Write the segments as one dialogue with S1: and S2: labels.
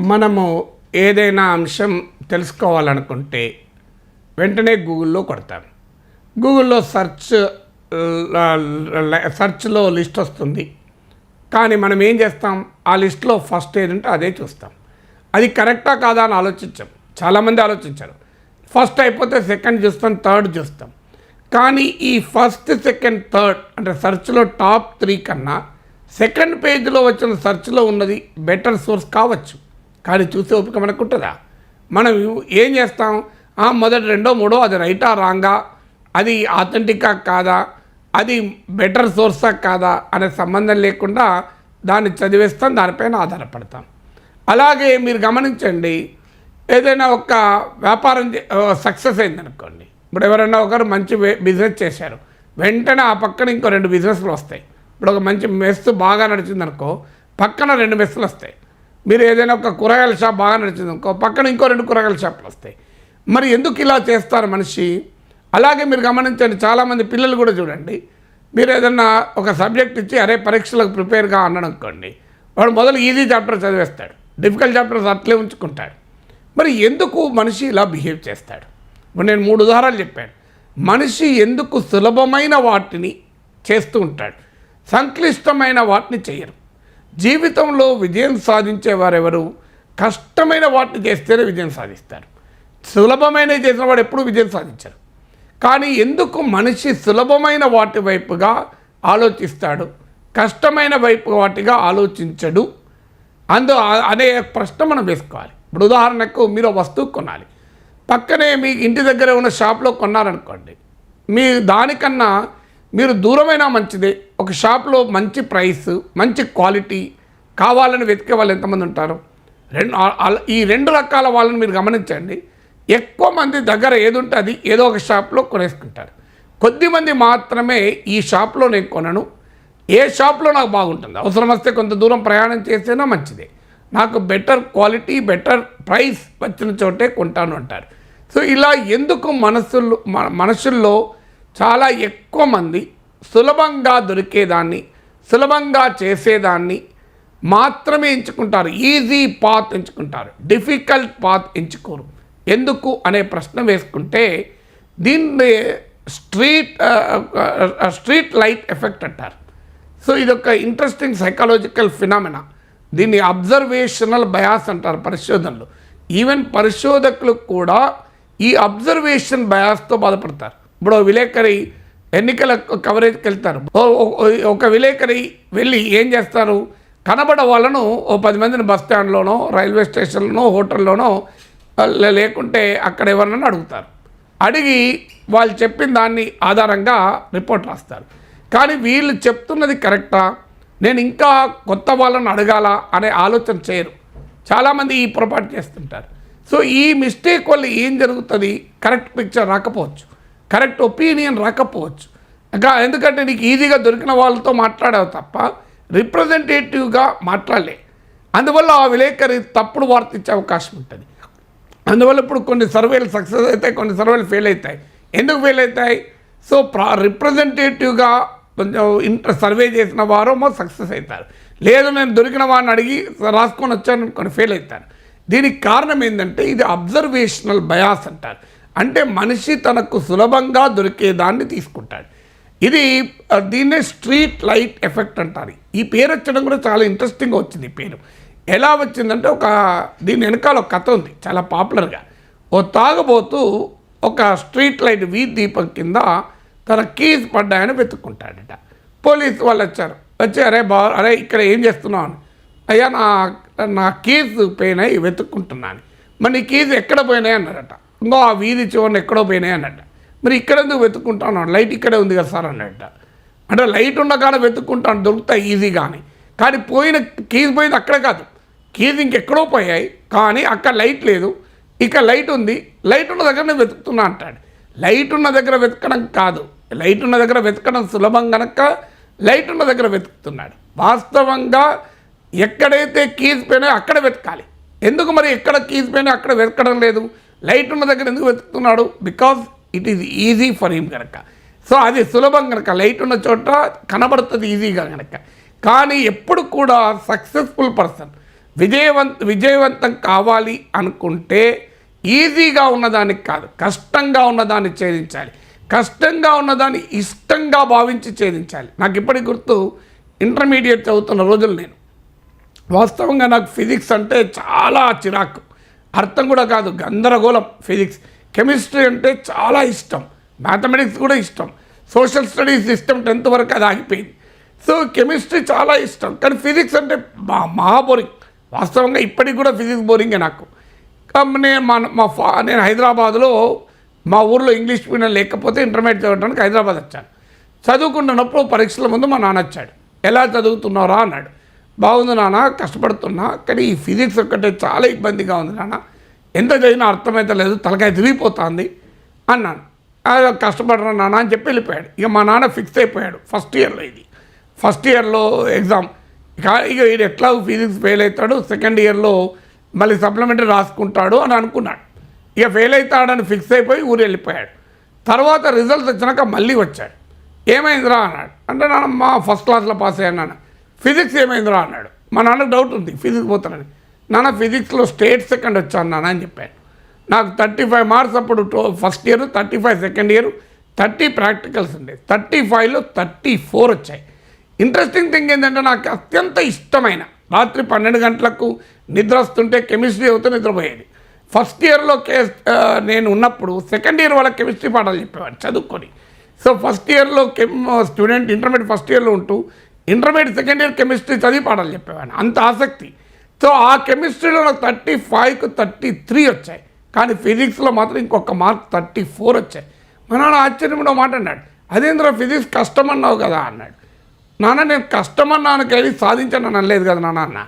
S1: మనము ఏదైనా అంశం తెలుసుకోవాలనుకుంటే వెంటనే గూగుల్లో కొడతాం. గూగుల్లో సెర్చ్లో లిస్ట్ వస్తుంది. కానీ మనం ఏం చేస్తాం, ఆ లిస్ట్లో ఫస్ట్ ఏదంటే అదే చూస్తాం. అది కరెక్టా కాదా అని ఆలోచించాం. చాలామంది ఆలోచించారు. ఫస్ట్ అయిపోతే సెకండ్ చూస్తాం, థర్డ్ చూస్తాం. కానీ ఈ ఫస్ట్, సెకండ్, థర్డ్ అంటే సెర్చ్లో టాప్ 3 కన్నా సెకండ్ పేజ్లో వచ్చిన సెర్చ్లో ఉన్నది బెటర్ సోర్స్ కావచ్చు. కానీ చూసే ఓపిక మనకు ఉంటుందా? మనం ఏం చేస్తాం, మొదటి 2, 3 అది రైటా రాంగా, అది ఆథెంటికా కాదా, అది బెటర్ సోర్సా కాదా అనే సంబంధం లేకుండా దాన్ని చదివేస్తాం, దానిపైన ఆధారపడతాం. అలాగే మీరు గమనించండి, ఏదైనా ఒక వ్యాపారం సక్సెస్ అయిందనుకోండి. ఇప్పుడు ఎవరైనా ఒకరు మంచి బిజినెస్ చేశారు, వెంటనే ఆ పక్కన ఇంకో 2 బిజినెస్లు వస్తాయి. ఇప్పుడు ఒక మంచి మెస్ బాగా నడిచిందనుకో, పక్కన 2 మెస్సులు వస్తాయి. మీరు ఏదైనా ఒక కూరగాయల షాప్ బాగా నడిచిందనుకో, పక్కన ఇంకో 2 కూరగాయల షాపులు వస్తాయి. మరి ఎందుకు ఇలా చేస్తారు మనిషి? అలాగే మీరు గమనించండి, చాలామంది పిల్లలు కూడా చూడండి, మీరు ఏదన్నా ఒక సబ్జెక్ట్ ఇచ్చి అరే పరీక్షలకు ప్రిపేర్గా అన్నాడు అనుకోండి, వాడు మొదలు ఈజీ చాప్టర్ చదివేస్తాడు, డిఫికల్ట్ చాప్టర్స్ అట్లే ఉంచుకుంటాడు. మరి ఎందుకు మనిషి ఇలా బిహేవ్ చేస్తాడు? ఇప్పుడు నేను 3 ఉదాహరణలు చెప్పాను. మనిషి ఎందుకు సులభమైన వాటిని చేస్తూ ఉంటాడు, సంక్లిష్టమైన వాటిని చేయరు. జీవితంలో విజయం సాధించేవారెవరు? కష్టమైన వాటిని చేస్తేనే విజయం సాధిస్తారు. సులభమైనవి చేసిన వాడు ఎప్పుడూ విజయం సాధించరు. కానీ ఎందుకు మనిషి సులభమైన వాటి వైపుగా ఆలోచిస్తాడు, కష్టమైన వైపు వాటిగా ఆలోచించడు అనే ప్రశ్న మనం వేసుకోవాలి. ఇప్పుడు ఉదాహరణకు మీరు వస్తువు కొనాలి, పక్కనే మీ ఇంటి దగ్గర ఉన్న షాప్లో కొన్నారనుకోండి, మీ దానికన్నా మీరు దూరమైనా మంచిదే. ఒక షాప్లో మంచి ప్రైస్, మంచి క్వాలిటీ కావాలని వెతికే వాళ్ళు ఎంతమంది ఉంటారు? ఈ 2 రకాల వాళ్ళని మీరు గమనించండి. ఎక్కువ మంది దగ్గర ఏది ఉంటే అది ఏదో ఒక షాప్లో కొనేసుకుంటారు. కొద్దిమంది మాత్రమే ఈ షాప్లో నేను కొనను, ఏ షాప్లో నాకు బాగుంటుంది, అవసరం వస్తే కొంత దూరం ప్రయాణం చేసేనా మంచిదే, నాకు బెటర్ క్వాలిటీ బెటర్ ప్రైస్ వచ్చిన చోటే కొంటాను అంటారు. సో ఇలా ఎందుకు మనుషుల్లో చాలా ఎక్కువ మంది సులభంగా దొరికేదాన్ని, సులభంగా చేసేదాన్ని మాత్రమే ఎంచుకుంటారు, ఈజీ పాత్ ఎంచుకుంటారు, డిఫికల్ట్ పాత్ ఎంచుకోరు. ఎందుకు అనే ప్రశ్న వేసుకుంటే దీన్ని స్ట్రీట్ లైట్ ఎఫెక్ట్ అంటారు. సో ఇదొక ఇంట్రెస్టింగ్ సైకాలజికల్ ఫినామినా. దీన్ని అబ్జర్వేషనల్ బయాస్ అంటారు పరిశోధనలు. ఈవెన్ పరిశోధకులు కూడా ఈ అబ్జర్వేషన్ బయాస్తో బాధపడతారు. ఇప్పుడు విలేకరి ఎన్నికల కవరేజ్కి వెళ్తారు. ఒక విలేకరి వెళ్ళి ఏం చేస్తారు, కనబడ వాళ్ళను 10 మందిని బస్ స్టాండ్లోనో, రైల్వే స్టేషన్లోనో, హోటల్లోనో, లేకుంటే అక్కడ ఎవరినైనా అడుగుతారు. అడిగి వాళ్ళు చెప్పిన దాన్ని ఆధారంగా రిపోర్ట్ రాస్తారు. కానీ వీళ్ళు చెప్తున్నది కరెక్టా, నేను ఇంకా కొత్త వాళ్ళని అడగాల అనే ఆలోచన చేయరు. చాలామంది ఈ పొరపాటు చేస్తుంటారు. సో ఈ మిస్టేక్ వల్ల ఏం జరుగుతుంది, కరెక్ట్ పిక్చర్ రాకపోవచ్చు, కరెక్ట్ ఒపీనియన్ రాకపోవచ్చు. ఇంకా ఎందుకంటే నీకు ఈజీగా దొరికిన వాళ్ళతో మాట్లాడావు తప్ప రిప్రజెంటేటివ్గా మాట్లాడలే. అందువల్ల ఆ విలేకరి తప్పుడు వార్త ఇచ్చే అవకాశం ఉంటుంది. అందువల్ల ఇప్పుడు కొన్ని సర్వేలు సక్సెస్ అవుతాయి, కొన్ని సర్వేలు ఫెయిల్ అవుతాయి. ఎందుకు ఫెయిల్ అవుతాయి? సో రిప్రజెంటేటివ్గా కొంచెం సర్వే చేసిన వారేమో సక్సెస్ అవుతారు, లేదు నేను దొరికిన వాడిని అడిగి రాసుకొని వచ్చాను కొన్ని ఫెయిల్ అవుతారు. దీనికి కారణం ఏంటంటే ఇది అబ్జర్వేషనల్ బయాస్ అంటారు. అంటే మనిషి తనకు సులభంగా దొరికేదాన్ని తీసుకుంటాడు. దీన్నే స్ట్రీట్ లైట్ ఎఫెక్ట్ అంటారు. ఈ పేరు వచ్చడం కూడా చాలా ఇంట్రెస్టింగ్గా వచ్చింది. ఈ పేరు ఎలా వచ్చిందంటే దీని వెనకాల ఒక కథ ఉంది చాలా పాపులర్గా. తాగబోతూ ఒక స్ట్రీట్ లైట్ వీధి దీపం కింద తన కీస్ పడ్డాయని వెతుక్కుంటాడట. పోలీసు వాళ్ళు వచ్చి అరే ఇక్కడ ఏం చేస్తున్నావు అని, అయ్యా నా కీస్ పోయినాయి వెతుక్కుంటున్నాను. మరి నీ కీస్ ఎక్కడ పోయినాయి అన్నారట. ఇంకో ఆ వీధి చివరిని ఎక్కడో పోయినాయి అన్నట్ట. మరి ఇక్కడ ఎందుకు వెతుక్కుంటాను, లైట్ ఇక్కడే ఉంది కదా సార్ అన్నట్ట. అంటే లైట్ ఉన్న కాడ వెతుక్కుంటాను, దొరుకుతాయి ఈజీగానే. కానీ కీస్ పోయింది అక్కడ కాదు, కీస్ ఇంకెక్కడో పోయాయి, కానీ అక్కడ లైట్ లేదు, ఇక్కడ లైట్ ఉంది, లైట్ ఉన్న దగ్గర నేను వెతుకుతున్నా అంటాడు. లైట్ ఉన్న దగ్గర వెతకడం కాదు, లైట్ ఉన్న దగ్గర వెతకడం సులభం కనుక లైట్ ఉన్న దగ్గర వెతుకుతున్నాడు. వాస్తవంగా ఎక్కడైతే కీస్ పోయినాయో అక్కడ వెతకాలి. ఎందుకు మరి ఎక్కడ కీస్ పోయినా అక్కడ వెతకడం లేదు, లైట్ ఉన్న దగ్గర ఎందుకు వెతుకుతున్నాడు? Because it is easy for him కనుక. సో అది సులభం కనుక, లైట్ ఉన్న చోట కనబడుతుంది ఈజీగా కనుక. కానీ ఎప్పుడు కూడా సక్సెస్ఫుల్ పర్సన్ విజయవంతం కావాలి అనుకుంటే ఈజీగా ఉన్నదానికి కాదు, కష్టంగా ఉన్నదాన్ని ఛేదించాలి. కష్టంగా ఉన్నదాన్ని ఇష్టంగా భావించి ఛేదించాలి. నాకు ఇప్పటికి గుర్తు, ఇంటర్మీడియట్ చదువుతున్న రోజులు నేను వాస్తవంగా నాకు ఫిజిక్స్ అంటే చాలా చిరాకు, అర్థం కూడా కాదు, గందరగోళం. ఫిజిక్స్, కెమిస్ట్రీ అంటే చాలా ఇష్టం, మ్యాథమెటిక్స్ కూడా ఇష్టం, సోషల్ స్టడీస్ ఇష్టం, 10th వరకు అది ఆగిపోయింది. సో కెమిస్ట్రీ చాలా ఇష్టం, కానీ ఫిజిక్స్ అంటే మహా బోరింగ్. వాస్తవంగా ఇప్పటికి కూడా ఫిజిక్స్ బోరింగే నాకు. నేను హైదరాబాద్లో మా ఊర్లో ఇంగ్లీష్ మీడియం లేకపోతే ఇంటర్మీడియట్ చదవడానికి హైదరాబాద్ వచ్చాను. చదువుకుంటున్నప్పుడు పరీక్షల ముందు మా నాన్న వచ్చాడు. ఎలా చదువుతున్నారా అన్నాడు. బాగుంది నాన్న, కష్టపడుతున్నా, కానీ ఈ ఫిజిక్స్ ఒక్కటే చాలా ఇబ్బందిగా ఉంది నాన్న, ఎంత చదివినా అర్థమైతే లేదు, తలకాయ తిరిగిపోతుంది అన్నాను. కష్టపడరా నాన్న అని చెప్పి వెళ్ళిపోయాడు. ఇక మా నాన్న ఫిక్స్ అయిపోయాడు. ఫస్ట్ ఇయర్లో ఎగ్జామ్, ఇక వీడు ఎట్లా ఫిజిక్స్ ఫెయిల్ అవుతాడు, సెకండ్ ఇయర్లో మళ్ళీ సప్లిమెంటరీ రాసుకుంటాడు అని అనుకున్నాడు. ఇక ఫెయిల్ అవుతాడని ఫిక్స్ అయిపోయి ఊరు వెళ్ళిపోయాడు. తర్వాత రిజల్ట్స్ వచ్చినాక మళ్ళీ వచ్చాడు. ఏమైందిరా అన్నాడు. అంటే నాన్న మా ఫస్ట్ క్లాస్లో పాస్ అయ్యాను. ఫిజిక్స్ ఏమైందిరా అన్నాడు. మా నాన్నకు డౌట్ ఉంది ఫిజిక్స్ పోతానని. నాన్న ఫిజిక్స్లో స్టేట్ సెకండ్ వచ్చాను నాన్న అని చెప్పాను. నాకు 35 మార్క్స్ అప్పుడు first year, 35 second year, 30 practicals ఉండేది. 35లో 34 వచ్చాయి. ఇంట్రెస్టింగ్ థింగ్ ఏంటంటే నాకు అత్యంత ఇష్టమైన, రాత్రి 12 గంటలకు నిద్ర వస్తుంటే కెమిస్ట్రీ అవుతూ నిద్రపోయేది. ఫస్ట్ ఇయర్లో నేను ఉన్నప్పుడు సెకండ్ ఇయర్ వాళ్ళకి కెమిస్ట్రీ పాఠాలు చెప్పేవాడు చదువుకొని. సో ఫస్ట్ ఇయర్లో స్టూడెంట్ ఇంటర్మీడియట్ ఫస్ట్ ఇయర్లో ఉంటూ ఇంటర్మీడియట్ సెకండ్ ఇయర్ కెమిస్ట్రీ చదివి పాఠాలు చెప్పేవాడు, అంత ఆసక్తి. సో ఆ కెమిస్ట్రీలో నాకు 35కు 33 వచ్చాయి, కానీ ఫిజిక్స్లో మాత్రం ఇంకొక మార్క్ 34 వచ్చాయి. మా నాన్న ఆశ్చర్యంలో మాట అన్నాడు, అదేంద్ర ఫిజిక్స్ కష్టమన్నావు కదా అన్నాడు. నాన్న నేను కష్టమన్నాను కానీ సాధించాను అనలేదు కదా నాన్న అన్న.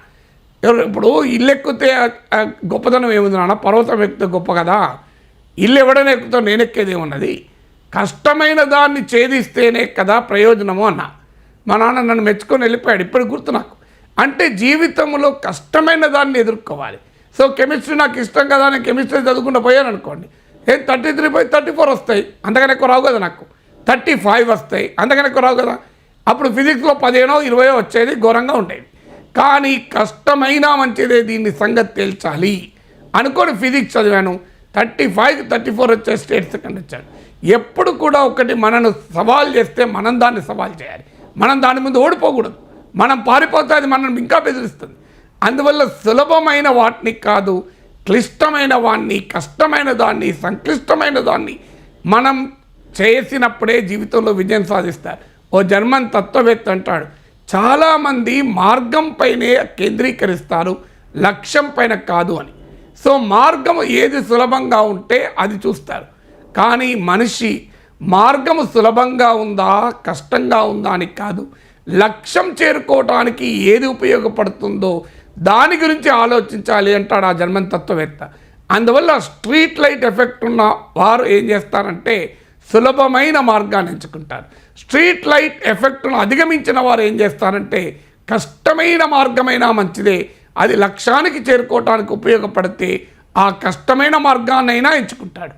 S1: ఇప్పుడు ఇల్లు ఎక్కితే గొప్పతనం ఏముంది నాన్న, పర్వతం ఎక్కితే గొప్ప కదా, ఇల్లు ఎవడైనా ఎక్కుతావు, నేను ఎక్కేది ఏమున్నది, కష్టమైన దాన్ని ఛేదిస్తేనే కదా ప్రయోజనము అన్న. మా నాన్న నన్ను మెచ్చుకొని వెళ్ళిపోయాడు. ఇప్పుడు గుర్తు నాకు. అంటే జీవితంలో కష్టమైన దాన్ని ఎదుర్కోవాలి. సో కెమిస్ట్రీ నాకు ఇష్టం కదా, నేను కెమిస్ట్రీ చదువుకుంటూ పోయాను అనుకోండి, 33 పోయి 34 వస్తాయి, అంతకన్నా ఎక్కువ రావు కదా. నాకు 35 వస్తాయి, అంతకన్నా ఎక్కువ రావు కదా. అప్పుడు ఫిజిక్స్లో 15, 20 వచ్చేది, ఘోరంగా ఉండేది. కానీ కష్టమైనా మంచిదే, దీన్ని సంగతి తేల్చాలి అనుకోని ఫిజిక్స్ చదివాను. 35కి 34 వచ్చే స్టేట్ సెకండ్ వచ్చాడు. ఎప్పుడు కూడా ఒకటి మనను సవాల్ చేస్తే మనం దాన్ని సవాల్ చేయాలి, మనం దాని ముందు ఓడిపోకూడదు. మనం పారిపోతే అది మనల్ని ఇంకా బెదిరిస్తుంది. అందువల్ల సులభమైన వాటిని కాదు, క్లిష్టమైన వాడిని, కష్టమైన దాన్ని, సంక్లిష్టమైన దాన్ని మనం చేసినప్పుడే జీవితంలో విజయం సాధిస్తారు. ఓ జర్మన్ తత్వవేత్త అంటాడు, చాలామంది మార్గం పైనే కేంద్రీకరిస్తారు, లక్ష్యం పైన కాదు అని. సో మార్గము ఏది సులభంగా ఉంటే అది చూస్తారు, కానీ మనిషి మార్గము సులభంగా ఉందా కష్టంగా ఉందా అని కాదు, లక్ష్యం చేరుకోవటానికి ఏది ఉపయోగపడుతుందో దాని గురించి ఆలోచించాలి అంటాడు ఆ జర్మన్ తత్వవేత్త. అందువల్ల స్ట్రీట్ లైట్ ఎఫెక్ట్ ఉన్న వారు ఏం చేస్తారంటే సులభమైన మార్గాన్ని ఎంచుకుంటారు. స్ట్రీట్ లైట్ ఎఫెక్ట్ను అధిగమించిన వారు ఏం చేస్తారంటే కష్టమైన మార్గమైనా మంచిదే, అది లక్ష్యానికి చేరుకోవటానికి ఉపయోగపడితే ఆ కష్టమైన మార్గాన్నైనా ఎంచుకుంటాడు.